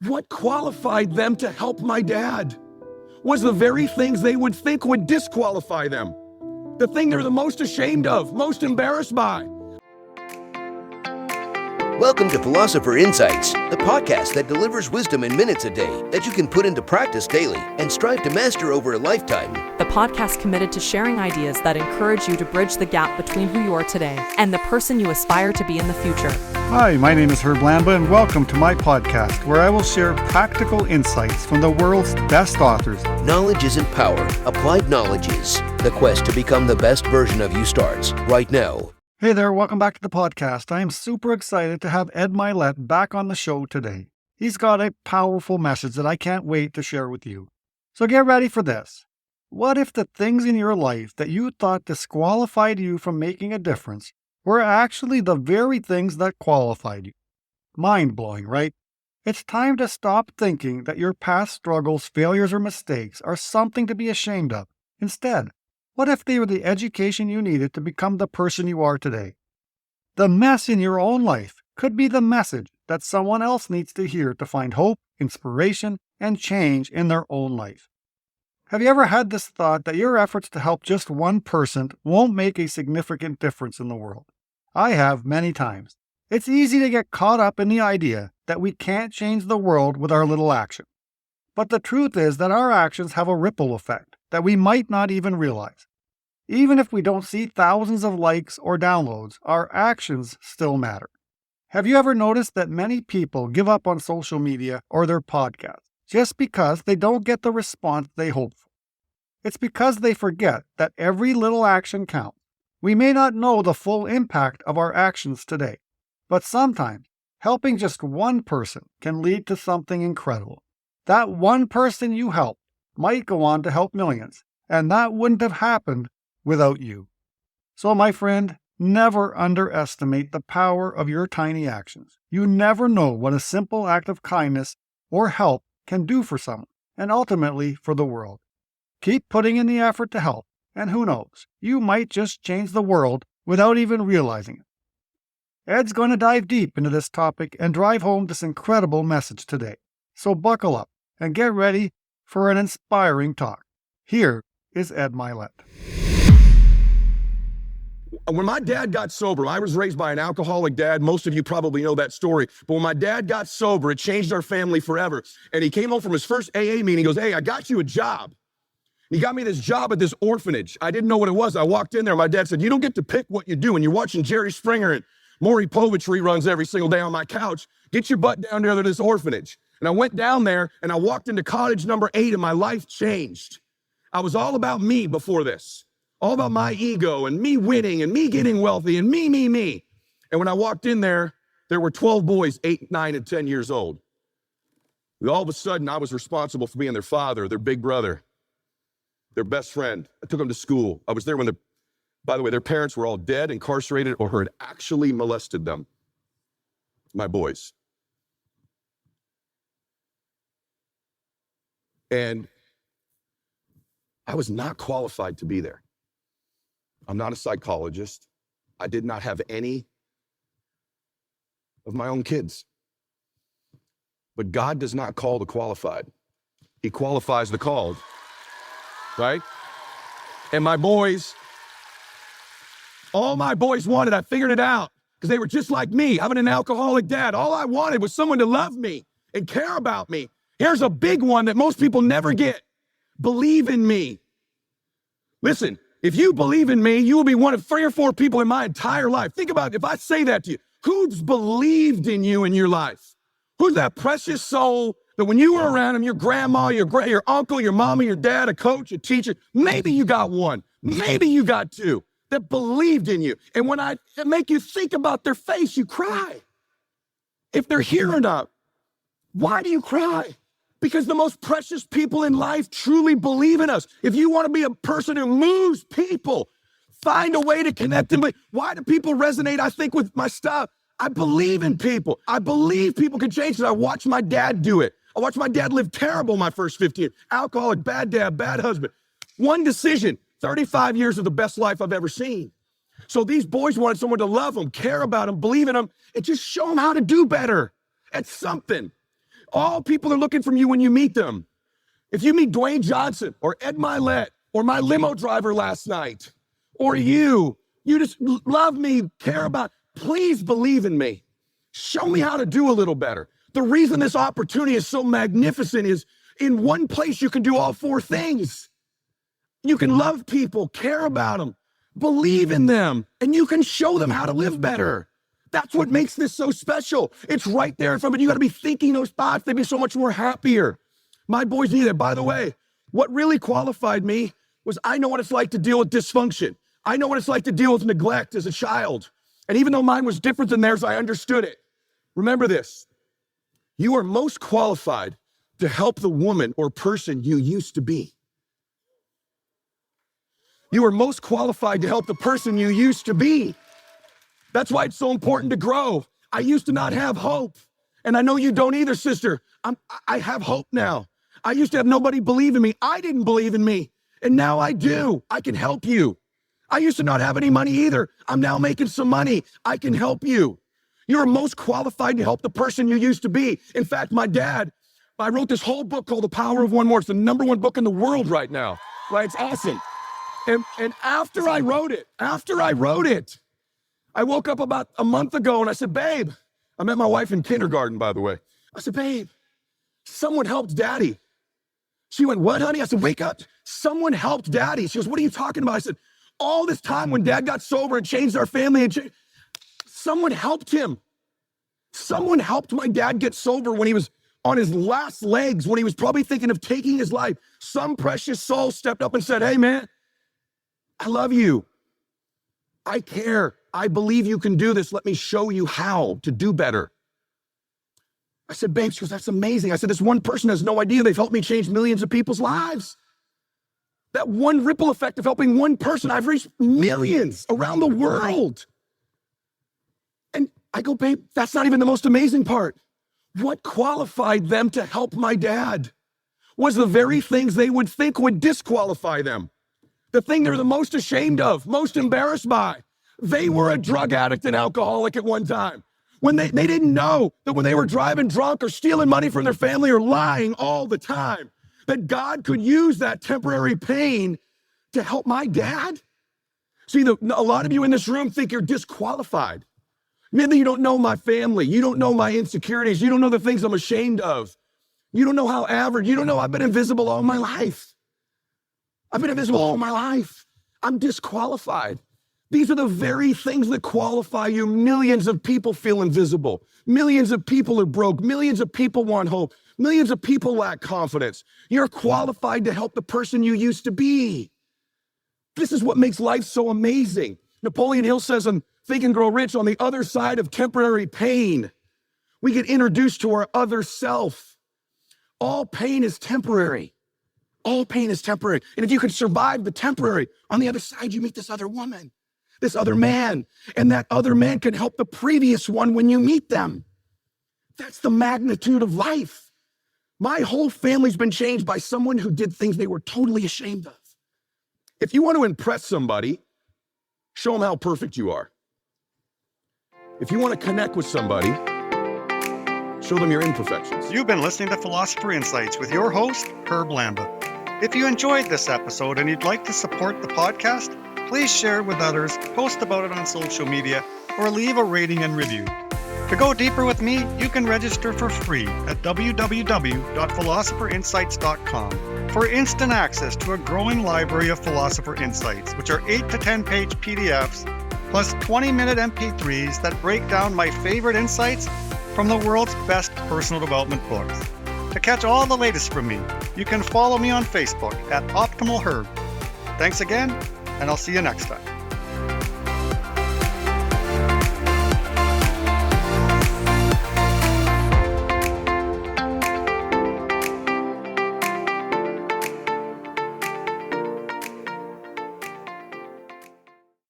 What qualified them to help my dad was the very things they would think would disqualify them. The thing they're the most ashamed of, most embarrassed by. Welcome to Philosopher Insights, the podcast that delivers wisdom in minutes a day that you can put into practice daily and strive to master over a lifetime. The podcast committed to sharing ideas that encourage you to bridge the gap between who you are today and the person you aspire to be in the future. Hi, my name is Herb Lamba, and welcome to my podcast, where I will share practical insights from the world's best authors. Knowledge isn't power. Applied knowledge is. The quest to become the best version of you starts right now. Hey there, welcome back to the podcast. I am super excited to have Ed Mylett back on the show today. He's got a powerful message that I can't wait to share with you. So get ready for this. What if the things in your life that you thought disqualified you from making a difference were actually the very things that qualified you? Mind-blowing, right? It's time to stop thinking that your past struggles, failures, or mistakes are something to be ashamed of. Instead, what if they were the education you needed to become the person you are today? The mess in your own life could be the message that someone else needs to hear to find hope, inspiration, and change in their own life. Have you ever had this thought that your efforts to help just one person won't make a significant difference in the world? I have many times. It's easy to get caught up in the idea that we can't change the world with our little action. But the truth is that our actions have a ripple effect that we might not even realize. Even if we don't see thousands of likes or downloads, our actions still matter. Have you ever noticed that many people give up on social media or their podcasts just because they don't get the response they hope for? It's because they forget that every little action counts. We may not know the full impact of our actions today, but sometimes helping just one person can lead to something incredible. That one person you help might go on to help millions, and that wouldn't have happened without you. So, my friend, never underestimate the power of your tiny actions. You never know what a simple act of kindness or help can do for someone, and ultimately for the world. Keep putting in the effort to help, and who knows, you might just change the world without even realizing it. Ed's going to dive deep into this topic and drive home this incredible message today. So buckle up and get ready for an inspiring talk. Here is Ed Mylett. When my dad got sober, I was raised by an alcoholic dad. Most of you probably know that story. But when my dad got sober, it changed our family forever. And he came home from his first AA meeting. He goes, "Hey, I got you a job." He got me this job at this orphanage. I didn't know what it was. I walked in there. My dad said, "You don't get to pick what you do. And you're watching Jerry Springer and Maury Povich reruns every single day on my couch. Get your butt down there to this orphanage." And I went down there and I walked into cottage number 8 and my life changed. I was all about me before this. All about my ego and me winning and me getting wealthy and me. And when I walked in there, there were 12 boys, 8, 9, and 10 years old. All of a sudden, I was responsible for being their father, their big brother, their best friend. I took them to school. I was there when by the way, their parents were all dead, incarcerated, or had actually molested them. My boys. And I was not qualified to be there. I'm not a psychologist. I did not have any of my own kids. But God does not call the qualified. He qualifies the called, right? And my boys, all my boys wanted, I figured it out, because they were just like me, having an alcoholic dad. All I wanted was someone to love me and care about me. Here's a big one that most people never get. Believe in me. Listen, if you believe in me, you will be one of 3 or 4 people in my entire life. Think about it. If I say that to you, who's believed in you in your life? Who's that precious soul that when you were around him, your grandma, your uncle, your mama, your dad, a coach, a teacher, maybe you got 1, maybe you got 2 that believed in you. And when I make you think about their face, you cry. If they're here or not, why do you cry? Because the most precious people in life truly believe in us. If you want to be a person who moves people, find a way to connect them. Why do people resonate, I think, with my stuff? I believe in people. I believe people can change it. I watched my dad do it. I watched my dad live terrible my first 15 years. Alcoholic, bad dad, bad husband. One decision, 35 years of the best life I've ever seen. So these boys wanted someone to love them, care about them, believe in them, and just show them how to do better at something. All people are looking from you when you meet them. If you meet Dwayne Johnson or Ed Milet or my limo driver last night, or you just love me, care about, please believe in me. Show me how to do a little better. The reason this opportunity is so magnificent is in one place you can do all four things. You can love people, care about them, believe in them, and you can show them how to live better. That's what makes this so special. It's right there in front of you. You got to be thinking those thoughts. They'd be so much more happier. My boys need it. By the way, what really qualified me was I know what it's like to deal with dysfunction. I know what it's like to deal with neglect as a child. And even though mine was different than theirs, I understood it. Remember this. You are most qualified to help the woman or person you used to be. You are most qualified to help the person you used to be. That's why it's so important to grow. I used to not have hope. And I know you don't either, sister. I have hope now. I used to have nobody believe in me. I didn't believe in me. And now I do. I can help you. I used to not have any money either. I'm now making some money. I can help you. You're most qualified to help the person you used to be. In fact, my dad, I wrote this whole book called The Power of One More. It's the #1 book in the world right now. Right? It's awesome. And after I wrote it, I woke up about a month ago and I said, babe, I met my wife in kindergarten, by the way. I said, babe, someone helped daddy. She went, what, honey? I said, wake up. Someone helped daddy. She goes, what are you talking about? I said, all this time when dad got sober and changed our family, someone helped him. Someone helped my dad get sober when he was on his last legs, when he was probably thinking of taking his life. Some precious soul stepped up and said, hey, man, I love you. I care. I believe you can do this. Let me show you how to do better. I said, babe, she goes, that's amazing. I said, this one person has no idea they've helped me change millions of people's lives. That one ripple effect of helping one person, I've reached millions around the world. And I go, babe, that's not even the most amazing part. What qualified them to help my dad was the very things they would think would disqualify them. The thing they're the most ashamed of, most embarrassed by. They were a drug addict and alcoholic at one time. When they didn't know that when they were driving drunk or stealing money from their family or lying all the time, that God could use that temporary pain to help my dad. See, a lot of you in this room think you're disqualified. Maybe you don't know my family. You don't know my insecurities. You don't know the things I'm ashamed of. You don't know how average. You don't know I've been invisible all my life. I've been invisible all my life. I'm disqualified. These are the very things that qualify you. Millions of people feel invisible. Millions of people are broke. Millions of people want hope. Millions of people lack confidence. You're qualified to help the person you used to be. This is what makes life so amazing. Napoleon Hill says on Think and Grow Rich, on the other side of temporary pain, we get introduced to our other self. All pain is temporary. All pain is temporary. And if you can survive the temporary, on the other side, you meet this other woman, this other man, and that other man can help the previous one when you meet them. That's the magnitude of life. My whole family's been changed by someone who did things they were totally ashamed of. If you want to impress somebody, show them how perfect you are. If you want to connect with somebody, show them your imperfections. You've been listening to Philosopher Insights with your host, Herb Lambert. If you enjoyed this episode and you'd like to support the podcast, please share it with others, post about it on social media, or leave a rating and review. To go deeper with me, you can register for free at www.philosopherinsights.com for instant access to a growing library of Philosopher Insights, which are 8 to 10 page PDFs, plus 20-minute MP3s that break down my favorite insights from the world's best personal development books. To catch all the latest from me, you can follow me on Facebook at Optimal Herb. Thanks again, and I'll see you next time.